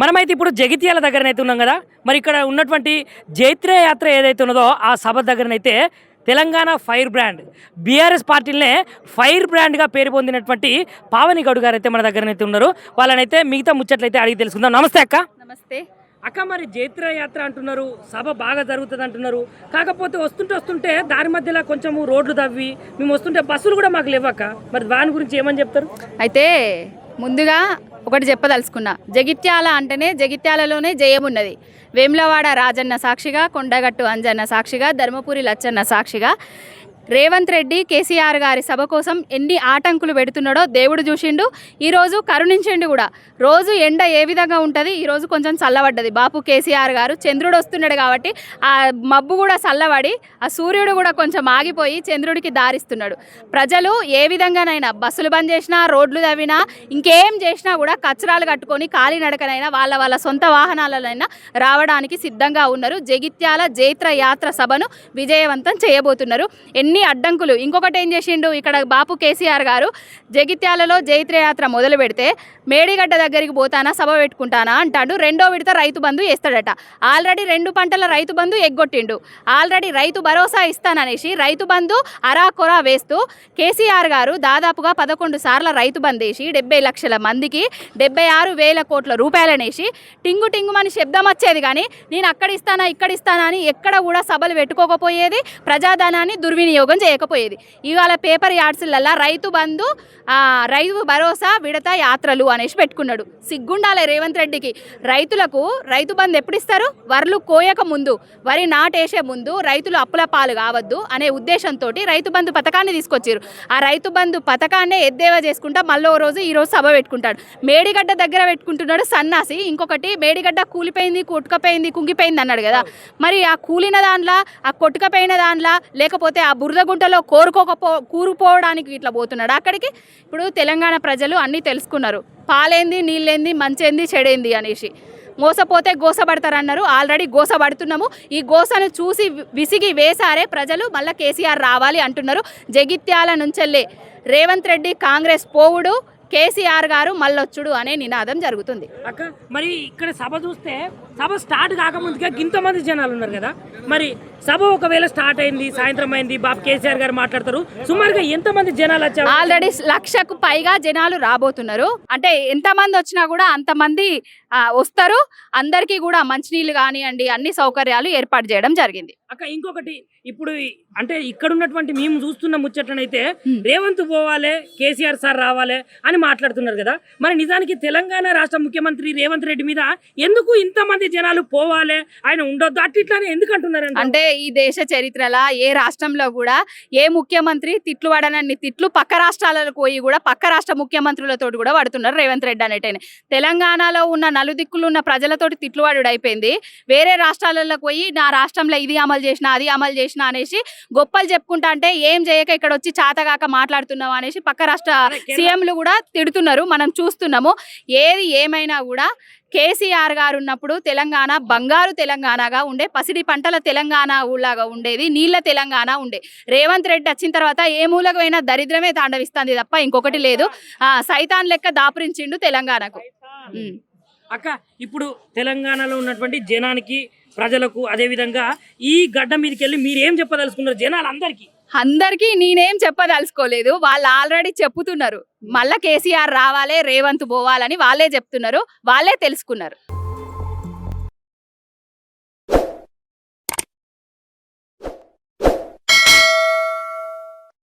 మనమైతే ఇప్పుడు జగిత్యాల దగ్గరనైతే ఉన్నాం కదా. మరి ఇక్కడ ఉన్నటువంటి జైత్ర యాత్ర ఏదైతే ఉన్నదో ఆ సభ దగ్గరనైతే తెలంగాణ ఫైర్ బ్రాండ్ బీఆర్ఎస్ పార్టీలనే ఫైర్ బ్రాండ్గా పేరు పొందినటువంటి పావని గౌడ్ గారు అయితే మన దగ్గరనైతే ఉన్నారు. వాళ్ళనైతే మిగతా ముచ్చట్లయితే అడిగి తెలుసుకుందాం. నమస్తే అక్క. నమస్తే అక్క, మరి జైత్ర యాత్ర అంటున్నారు, సభ బాగా జరుగుతుంది అంటున్నారు. కాకపోతే వస్తుంటే దారి మధ్యలో కొంచెం రోడ్లు తవ్వి మేము వస్తుంటే బస్సులు కూడా మాకు లేవక్క. మరి దాని గురించి ఏమని చెప్తారు? అయితే ముందుగా ఒకటి చెప్పదలుచుకున్నా. జగిత్యాల అంటేనే జగిత్యాలలోనే జయం ఉన్నది. వేములవాడ రాజన్న సాక్షిగా, కొండగట్టు అంజన్న సాక్షిగా, ధర్మపురి లచ్చన్న సాక్షిగా రేవంత్ రెడ్డి కేసీఆర్ గారి సభ కోసం ఎన్ని ఆటంకులు పెడుతున్నాడో దేవుడు చూసిండు. ఈరోజు కరుణించండి కూడా. రోజు ఎండ ఏ విధంగా ఉంటుంది, ఈరోజు కొంచెం చల్లబడ్డది. బాపు కేసీఆర్ గారు చంద్రుడు వస్తున్నాడు కాబట్టి ఆ మబ్బు కూడా చల్లబడి ఆ సూర్యుడు కూడా కొంచెం ఆగిపోయి చంద్రుడికి దారిస్తున్నాడు. ప్రజలు ఏ విధంగానైనా బస్సులు బంద్ చేసినా, రోడ్లు తవ్వినా, ఇంకేం చేసినా కూడా కచరాలు కట్టుకొని కాలినడకనైనా వాళ్ళ సొంత వాహనాలనైనా రావడానికి సిద్ధంగా ఉన్నారు. జగిత్యాల జైత్ర యాత్ర సభను విజయవంతం చేయబోతున్నారు. ఎన్ని అడ్డంకులు. ఇంకొకటి ఏం చేసిండు ఇక్కడ బాపు కేసీఆర్ గారు, జగిత్యాలలో జైత్ర యాత్ర మొదలు పెడితే మేడిగడ్డ దగ్గరికి పోతానా, సభ పెట్టుకుంటానా అంటాడు. రెండో విడత రైతు బంధు వేస్తాడట. ఆల్రెడీ 2 పంటల రైతు బంధు ఎగ్గొట్టిండు. ఆల్రెడీ రైతు భరోసా ఇస్తాననేసి రైతు బంధు అరాకొరా వేస్తూ కేసీఆర్ గారు దాదాపుగా 11 సార్ల రైతు బంధు వేసి 70 లక్షల మందికి 76,000 కోట్ల రూపాయలనేసి టింగుమని శబ్దం వచ్చేది. కానీ నేను అక్కడ ఇస్తానా ఇక్కడ ఇస్తానా అని ఎక్కడ కూడా సభలు పెట్టుకోకపోయేది, ప్రజాధనాన్ని దుర్వినియోగం చేయకపోయేది. ఇవాళ పేపర్ యాడ్స్లల్లా రైతు బంధు, రైతు భరోసా, విడత యాత్రలు అనేసి పెట్టుకున్నాడు. సిగ్గుండాలే రేవంత్ రెడ్డికి. రైతులకు రైతు బంధు ఎప్పుడు ఇస్తారు? వరలు కోయక ముందు, వరి నాటేసే ముందు రైతులు అప్పుల పాలు కావద్దు అనే ఉద్దేశంతో రైతు బంధు పథకాన్ని తీసుకొచ్చారు. ఆ రైతు బంధు పథకాన్నే ఎద్దేవా చేసుకుంటా మళ్ళీ రోజు ఈరోజు సభ పెట్టుకుంటాడు. మేడిగడ్డ దగ్గర పెట్టుకుంటున్నాడు సన్నాసి. ఇంకొకటి మేడిగడ్డ కూలిపోయింది, కొట్టుకపోయింది, కుంగిపోయింది అన్నాడు కదా. మరి ఆ కూలిన దాంట్లో, ఆ కొట్టుకపోయిన దాంట్లో, లేకపోతే ఆ బురదగుంటలో కూరుపోవడానికి ఇట్లా పోతున్నాడు అక్కడికి. ఇప్పుడు తెలంగాణ ప్రజలు అన్నీ తెలుసుకున్నారు. పాలేంది, నీళ్ళేంది, మంచేంది, చెడేంది అనేసి. మోసపోతే గోసపడతారన్నారు. ఆల్రెడీ గోసపడుతున్నాము. ఈ గోసను చూసి విసిగి వేసారే ప్రజలు. మళ్ళీ కేసీఆర్ రావాలి అంటున్నారు. జగిత్యాల నుంచెల్లే రేవంత్ రెడ్డి కాంగ్రెస్ పోవుడు, కేసీఆర్ గారు మళ్ళొచ్చుడు అనే నినాదం జరుగుతుంది. అక్క, మరి ఇక్కడ సభ చూస్తే సభ స్టార్ట్ కాకముందుగా ఇంతమంది జనాలు ఉన్నారు కదా. మరి సభ ఒకవేళ స్టార్ట్ అయింది, సాయంత్రం అయింది, బాబు కేసీఆర్ గారు మాట్లాడతారు, సుమారుగా ఎంతమంది జనాలు వచ్చారు? ఆల్రెడీ 1,00,000కు పైగా జనాలు రాబోతున్నారు. అంటే ఎంతమంది వచ్చినా కూడా అంతమంది వస్తారు. అందరికీ కూడా మంచినీళ్ళు కానివ్వండి, అన్ని సౌకర్యాలు ఏర్పాటు చేయడం జరిగింది. అక్క, ఇంకొకటి ఇప్పుడు అంటే ఇక్కడ ఉన్నటువంటి మేము చూస్తున్న ముచ్చట్లనైతే రేవంత్ పోవాలి, కేసీఆర్ సార్ రావాలి అని మాట్లాడుతున్నారు కదా. మరి నిజానికి తెలంగాణ రాష్ట్ర ముఖ్యమంత్రి రేవంత్ రెడ్డి మీద ఎందుకు ఇంతమంది జనాలు పోవాలి, ఆయన ఉండొద్దు అట్లా ఎందుకు అంటున్నారు? అంటే ఈ దేశ చరిత్రలో ఏ రాష్ట్రంలో కూడా ఏ ముఖ్యమంత్రి తిట్లు పడనన్ని తిట్లు పక్క రాష్ట్రాలకు పోయి కూడా పక్క రాష్ట్ర ముఖ్యమంత్రులతో కూడా పడుతున్నారు రేవంత్ రెడ్డి అనేటైన. తెలంగాణలో ఉన్న నలుదిక్కులు ఉన్న ప్రజలతోటి తిట్లు పడుడు అయిపోయింది. వేరే రాష్ట్రాలలో పోయి నా రాష్ట్రంలో ఇది అమలు చేసిన, అది అమలు చేసిన అనేసి గొప్పలు చెప్పుకుంటా అంటే ఏం చేయక ఇక్కడ వచ్చి చాతగాక మాట్లాడుతున్నావు అనేసి పక్క రాష్ట్ర సీఎంలు కూడా తిడుతున్నారు. మనం చూస్తున్నాము. ఏది ఏమైనా కూడా కేసీఆర్ గారు ఉన్నప్పుడు తెలంగాణ బంగారు తెలంగాణగా ఉండే, పసిడి పంటల తెలంగాణ ఊళ్ళగా ఉండేది, నీళ్ళ తెలంగాణ ఉండే. రేవంత్ రెడ్డి వచ్చిన తర్వాత ఏ మూలకైనా దరిద్రమే తాండవిస్తుంది తప్ప ఇంకొకటి లేదు. సైతాన్ లెక్క దాపురించిండు తెలంగాణకు. అక్క, ఇప్పుడు తెలంగాణలో ఉన్నటువంటి జనానికి, ప్రజలకు, అదేవిధంగా ఈ గడ్డ మీదకి వెళ్ళి మీరు ఏం చెప్పదలుచుకున్నారు అందరికీ నేనేం చెప్పదలుచుకోలేదు. వాళ్ళు ఆల్రెడీ చెప్పుతున్నారు. మళ్ళా కేసీఆర్ రావాలి, రేవంత్ పోవాలని వాళ్ళే చెప్తున్నారు. వాళ్ళే తెలుసుకున్నారు.